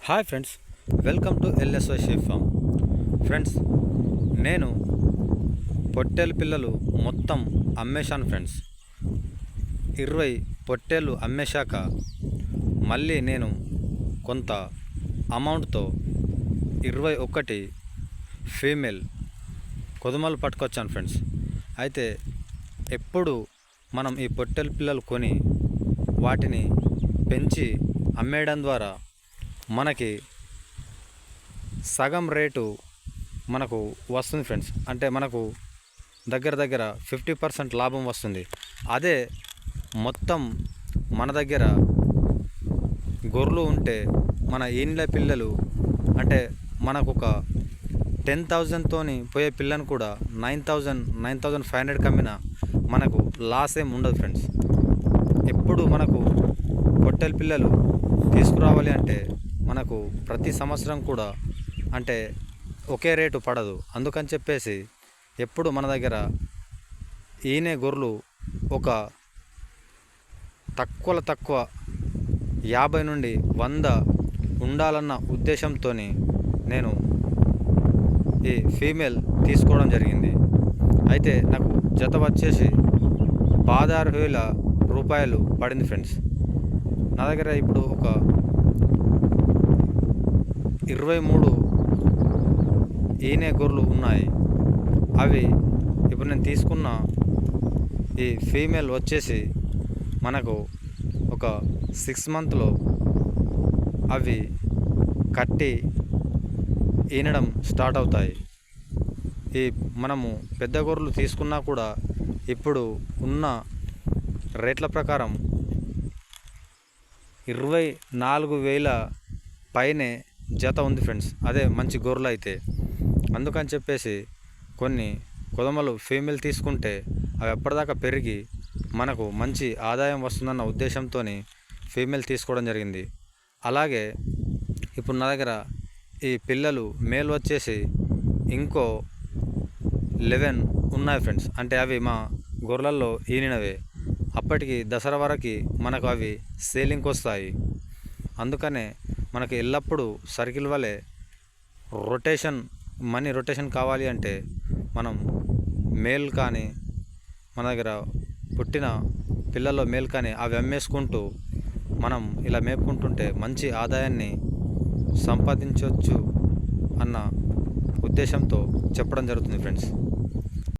Hi friends, welcome to LSY sheep farm. Friends, నేను పొట్టేలు పిల్లలు మొత్తం అమ్మేశాను ఫ్రెండ్స్. 20 పొట్టేళ్ళు అమ్మేశాక మళ్ళీ నేను కొంత అమౌంట్తో 21 ఫీమేల్ కొదుమలు పట్టుకొచ్చాను ఫ్రెండ్స్. అయితే ఎప్పుడు మనం ఈ పొట్టేలు పిల్లలు కొని వాటిని పెంచి అమ్మేయడం ద్వారా మనకి సగం రేటు మనకు వస్తుంది ఫ్రెండ్స్. అంటే మనకు దగ్గర 50% లాభం వస్తుంది. అదే మొత్తం మన దగ్గర గొర్రెలు ఉంటే మన ఈనిల పిల్లలు అంటే మనకు ఒక 10,000తోని పోయే పిల్లను కూడా 9,500 కమ్మినా మనకు లాస్ ఏం ఉండదు ఫ్రెండ్స్. ఎప్పుడు మనకు పొట్టేలు పిల్లలు తీసుకురావాలి అంటే మనకు ప్రతి సంవత్సరం కూడా అంటే ఒకే రేటు పడదు. అందుకని చెప్పేసి ఎప్పుడు మన దగ్గర ఈనే గొర్రెలు ఒక తక్కువ 50 నుండి 100 ఉండాలన్న ఉద్దేశంతో నేను ఈ ఫీమేల్ తీసుకోవడం జరిగింది. అయితే నాకు జత వచ్చేసి 16,000 రూపాయలు పడింది ఫ్రెండ్స్. నా దగ్గర ఇప్పుడు ఒక 23 ఈనే గొర్రెలు ఉన్నాయి. అవి ఇప్పుడు నేను తీసుకున్న ఈ ఫీమేల్ వచ్చేసి మనకు ఒక 6 మంత్లో అవి కట్టి ఈనడం స్టార్ట్ అవుతాయి. ఈ మనము పెద్ద గొర్రెలు తీసుకున్నా కూడా ఇప్పుడు ఉన్న రేట్ల ప్రకారం 24,000 పైనే జత ఉంది ఫ్రెండ్స్. అదే మంచి గొర్రెలు అయితే. అందుకని చెప్పేసి కొన్ని కొదమలు ఫీమేల్ తీసుకుంటే అవి ఎప్పటిదాకా పెరిగి మనకు మంచి ఆదాయం వస్తుందన్న ఉద్దేశంతో ఫీమేల్ తీసుకోవడం జరిగింది. అలాగే ఇప్పుడు నా దగ్గర ఈ పిల్లలు మేల్ వచ్చేసి ఇంకో 11 ఉన్నాయి ఫ్రెండ్స్. అంటే అవి మా గొర్రెలలో ఈనినవే. అప్పటికి దసరా వరకు మనకు అవి సేలింగ్కి వస్తాయి. అందుకనే మనకు ఎల్లప్పుడూ సర్కిల్ వలె మనీ రొటేషన్ కావాలి అంటే మనం మేల్ కానీ మన దగ్గర పుట్టిన పిల్లల్లో మేల్ కానీ అవి అమ్మేసుకుంటూ మనం ఇలా మేపుకుంటుంటే మంచి ఆదాయాన్ని సంపాదించవచ్చు అన్న ఉద్దేశంతో చెప్పడం జరుగుతుంది ఫ్రెండ్స్.